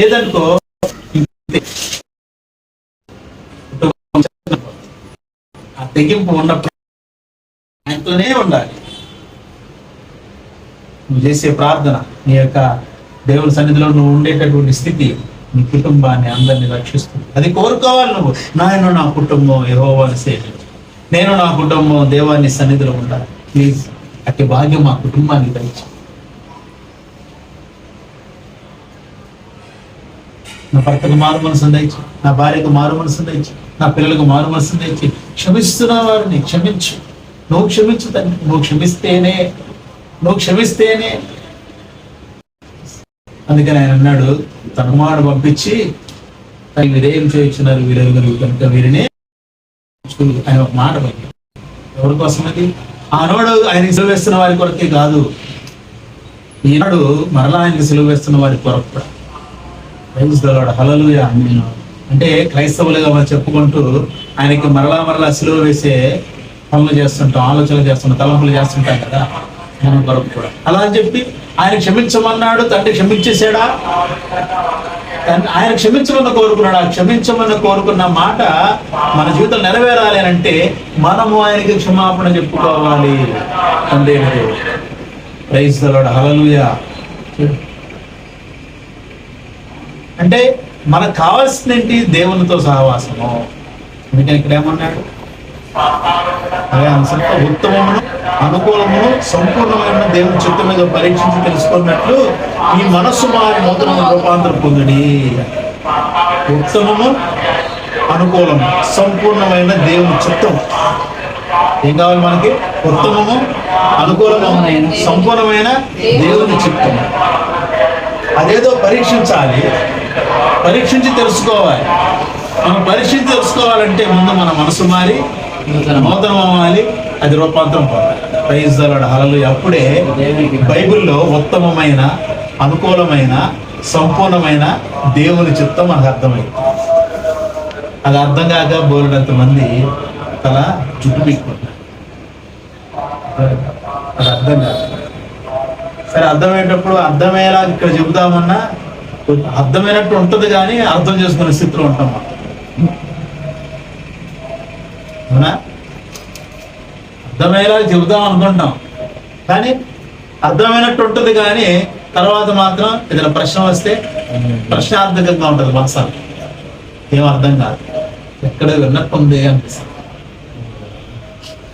లేదనుకో ఆ తెగింపు ఉన్నప్పుడు ఆయనతోనే ఉండాలి. నువ్వు చేసే ప్రార్థన, నీ యొక్క దేవుని సన్నిధిలో నువ్వు ఉండేటటువంటి స్థితి నీ కుటుంబాన్ని అందరినీ రక్షిస్తుంది. అది కోరుకోవాలి నువ్వు. నా కుటుంబం యెహోవాను సేవించు, నేను నా కుటుంబం దేవాన్ని సన్నిధిలో ఉండాలి. ప్లీజ్ అట్టి భాగ్యం మా కుటుంబానికి దయచేయి. నా భర్తకు మారు మనసును దయచి, నా భార్యకు మారు మనసును దయచి, నా పిల్లలకు మారు మనసును దయచి, క్షమిస్తున్న వారిని క్షమించు. నువ్వు క్షమించు తండ్రి. నువ్వు క్షమిస్తేనే అందుకని ఆయన అన్నాడు, తన మాట పంపించి వీరేం చేయించున్నారు వీరెరుగురు కనుక వీరినే ఆయన ఒక మాట పంపి. ఎవరి కోసం అది? ఆనాడు ఆయనకి సెలవు వేస్తున్న వారి కొరకే కాదు, ఈనాడు మరలా ఆయనకి సెలవు వేస్తున్న వారి కొరకు కూడా. హల్లెలూయా. అంటే క్రైస్తవులుగా మనం చెప్పుకుంటూ ఆయనకి మరలా సిలువ వేసే పనులు చేస్తుంటాం, ఆలోచనలు చేస్తుంటాం, తలంపులు చేస్తుంటాం కదా మనం కొరకు కూడా. అలా అని చెప్పి ఆయన క్షమించమన్నాడు, తండ్రి క్షమించేశాడా? ఆయన క్షమించమని కోరుకున్నాడు. ఆ క్షమించమని కోరుకున్న మాట మన జీవితం నెరవేరాలి అని అంటే మనము ఆయనకి క్షమాపణ చెప్పుకోవాలి. తండ్రి ప్రైజ్ ది లార్డ్. హల్లెలూయా. అంటే మనకు కావాల్సింది ఏంటి? దేవునితో సహవాసము. అందుకని ఇక్కడ ఏమన్నాడు? అదే అంశంతో ఉత్తమమును అనుకూలమును సంపూర్ణమైన దేవుని చిత్తం మీద పరీక్షించి తెలుసుకున్నట్లు ఈ మనస్సు మారి నూతన రూపాంతరం పొందుడి. ఉత్తమము అనుకూలము సంపూర్ణమైన దేవుని చిత్తం. ఏం కావాలి మనకి? ఉత్తమము అనుకూలము సంపూర్ణమైన దేవుని చిత్తం. అదేదో పరీక్షించాలి, పరీక్షించి తెలుసుకోవాలి. మనం పరీక్షించి తెలుసుకోవాలంటే ముందు మన మనసు మారి నూతనం అవ్వాలి, అది రూపాంతరం పోవాలి. Praise the Lord. హల్లెలూయా. అప్పుడే బైబిల్లో ఉత్తమమైన అనుకూలమైన సంపూర్ణమైన దేవుని చిత్తం మనకు అర్థమైంది. అది అర్థం కాక బోలెడంత మంది తల జుట్టు పీక్కుంటారు. అది అర్థం కాదు. సరే, అర్థమయ్యేటప్పుడు అర్థమయ్యేలా ఇక్కడ చెబుదామన్నా అర్థమైనట్టు ఉంటుంది, కానీ అర్థం చేసుకునే స్థితిలో ఉంటాం మనం. అవునా? అర్థమయ్యేలా చెబుదాం అనుకుంటాం, కానీ అర్థమైనట్టు ఉంటుంది, కానీ తర్వాత మాత్రం ఏదైనా ప్రశ్న వస్తే ప్రశ్నార్థకంగా ఉంటుంది. మనసు ఏం అర్థం కాదు, ఎక్కడ విన్నట్టు ఉంది అనిపిస్తుంది.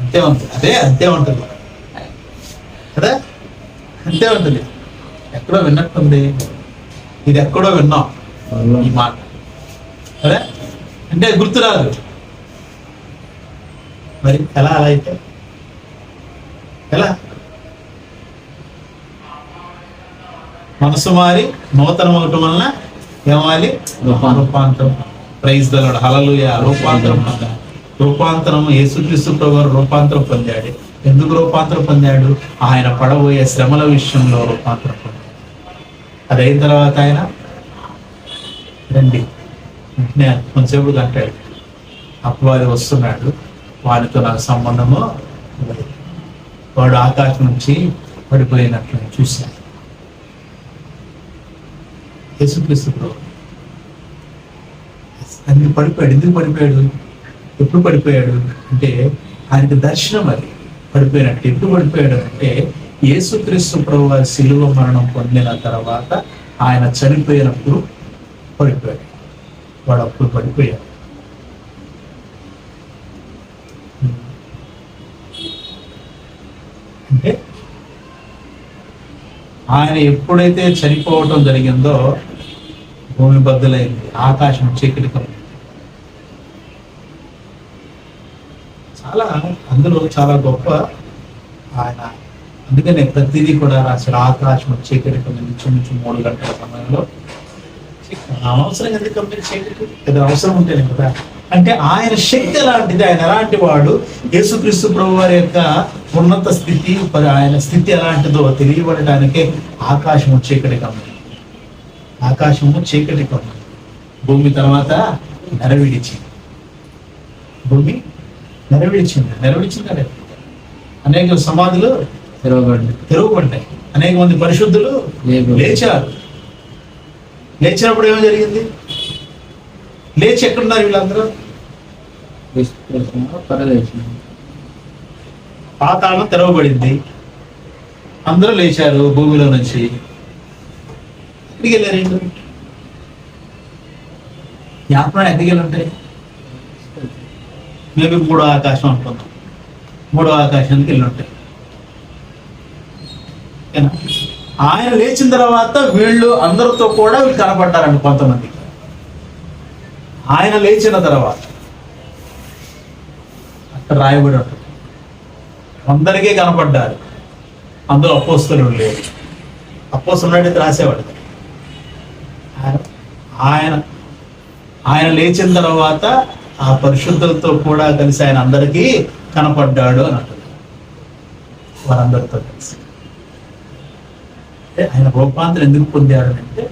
అంతే ఉంటుంది, అంతే ఉంటుంది కదా, అంతే ఉంటుంది. ఎక్కడో విన్నట్టుంది, ఇది ఎక్కడో విన్నాం ఈ మాట అదే అంటే గుర్తురాదు. మరి ఎలా? అలా అయితే ఎలా? మనసు మారి నూతనం అవటం వలన ఏమాలి? రూపాంతరం. Praise the Lord. హల్లెలూయా. రూపాంతరం యేసుక్రీస్తు ప్రభువు రూపాంతరం పొందాడు. ఎందుకు రూపాంతరం పొందాడు? ఆయన పడబోయే శ్రమల విషయంలో రూపాంతరం పొందాడు. అది అయిన తర్వాత ఆయన రండి కొంచెంసేపు అంటాడు, అపవాది వస్తున్నాడు, వాడితో నాకు సంబంధము. వాడు ఆకాశం నుంచి పడిపోయినట్లు చూశాను. యేసుక్రీస్తు ప్రభువు అన్ని పడిపోయాడు. ఎందుకు పడిపోయాడు? ఎప్పుడు పడిపోయాడు అంటే ఆయనకి దర్శనం. అది పడిపోయినట్టు. ఎప్పుడు పడిపోయాడు అంటే యేసుక్రీస్తు ప్రభువు వారి శిలువ మరణం పొందిన తర్వాత ఆయన చనిపోయినప్పుడు పడిపోయాడు. వాడు అప్పుడు పడిపోయాడు. అంటే ఆయన ఎప్పుడైతే చనిపోవటం జరిగిందో భూమి బద్దలైంది, ఆకాశం చీకటి కమ్మింది. అందులో చాలా గొప్ప ఆయన. అందుకనే ప్రతిదీ కూడా రాశాడు. ఆకాశం చీకటి కమ్మింది నుంచి 3 గంటల సమయంలో. అవసరం ఎందుకు కమ్మింది చీకటి? ఏదో అవసరం ఉంటేనే కదా. అంటే ఆయన శక్తి ఎలాంటిది, ఆయన ఎలాంటి వాడు, యేసుక్రీస్తు ప్రభు వారి యొక్క ఉన్నత స్థితి, ఆయన స్థితి ఎలాంటిదో తెలియబడటానికే ఆకాశము చీకటి కమ్మింది. ఆకాశము చీకటి కమ్మింది. భూమి తర్వాత నెరవిడిచింది. భూమి నెరవిడిచింది. అనేక సమాధులు తెరవబడ్డాయి. అనేక మంది పరిశుద్ధులు లేచారు. లేచినప్పుడు ఏమో జరిగింది? లేచి ఎక్కడున్నారు వీళ్ళందరూ? పాతాళం తెరవబడింది, అందరూ లేచారు భూమిలో నుంచి. ఎక్కడికి వెళ్ళారు? జ్ఞాపకం ఎక్కడికి వెళ్ళి ఉంటాయి? మేబీ మూడో ఆకాశం అనుకుందాం, మూడో ఆకాశానికి వెళ్ళి ఉంటాయి. ఆయన లేచిన తర్వాత వీళ్ళు అందరితో కూడా వీళ్ళు కనపడ్డారండి కొంతమంది. ఆయన లేచిన తర్వాత అక్కడ రాయబడి ఉంటుంది, అందరికీ కనపడ్డారు. అందులో అపోస్తలుడు లేరు. అపోస్తలుడైతే రాసేవాడు. ఆయన ఆయన లేచిన తర్వాత ఆ పరిశుద్ధులతో కూడా కలిసి ఆయన అందరికీ కనపడ్డాడు అని అంటుంది. వారందరితో కలిసి ఆయన రూపాంతరం ఎందుకు పొందాడు అంటే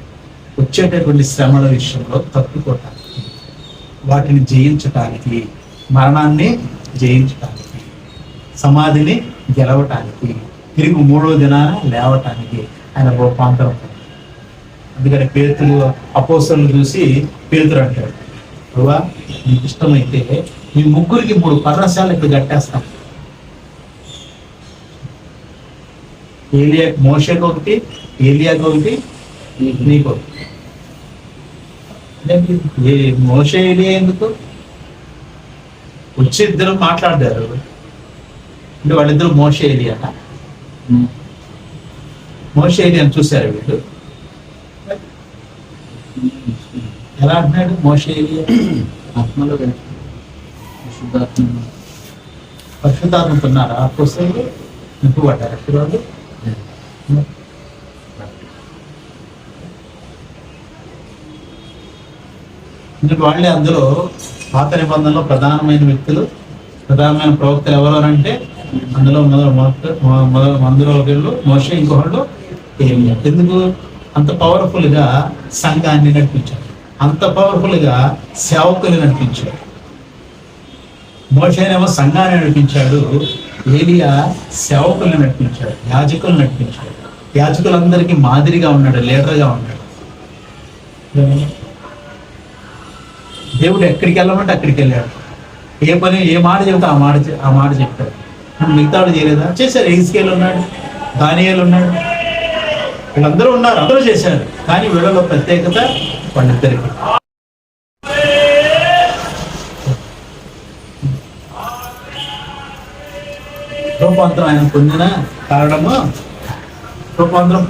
వచ్చేటటువంటి శ్రమల విషయంలో తప్పుకోవటానికి, వాటిని జయించటానికి, మరణాన్ని జయించటానికి, సమాధిని గెలవటానికి, తిరిగి మూడో దినాన లేవటానికి ఆయన రూపాంతరం. అందుకని పేతురు అపోస్తలుని చూసి పేతురు అంటాడు, ప్రభువా నీకు ఇష్టమైతే మీ ముగ్గురికి 3 పర్ణశాలలు ఇక్కడ కట్టేస్తాం. మోషేకి ఒకటి, ఏలియాకి ఒకటి, నీకు ఒకటి. మోషే ఏలియా ఎందుకు వచ్చి ఇద్దరు మాట్లాడారు అంటే వాళ్ళిద్దరు మోషే ఏలియా. మోషే ఏలియాని చూశారు వీళ్ళు. ఎలా అంటున్నాడు మోషే ఏలియా? ఆత్మలో పరిశుద్ధాత్మతో ఉన్నారా? అపోస్తలులు నింపబడ్డారు ఎప్పుడు వాళ్ళు? వాళ్ళే అందులో పాత నిబంధనలో ప్రధానమైన వ్యక్తులు, ప్రధానమైన ప్రవక్తలు ఎవరు అంటే అందులో అందులో ఒకళ్ళు మోషే, ఇంకొకళ్ళు ఏలియా. ఎందుకు? అంత పవర్ఫుల్ గా సంఘాన్ని నడిపించారు, అంత పవర్ఫుల్ గా సేవకులు నడిపించాడు. మోషేనేమో సంఘాన్ని నడిపించాడు, ఏలియా సేవకుల్ని నడిపించాడు, యాజకులు నడిపించాడు. యాజకులందరికీ మాదిరిగా ఉన్నాడు, లీడర్గా ఉన్నాడు. దేవుడు ఎక్కడికి వెళ్ళమంటే అక్కడికి వెళ్ళాడు. ఏ పని ఏ మాట చెబితే ఆ మాట చెప్పాడు. మిగతా చేయలేదా? చేశారు. ఎహిస్కేలు ఉన్నాడు, దానియేలు ఉన్నాడు, వీళ్ళందరూ ఉన్నారు, అందరూ చేశారు. కానీ వీళ్ళలో ప్రత్యేకత వాళ్ళిద్దరికి. రూపాంతరం ఆయన పొందిన కారణము, రూపాంతరం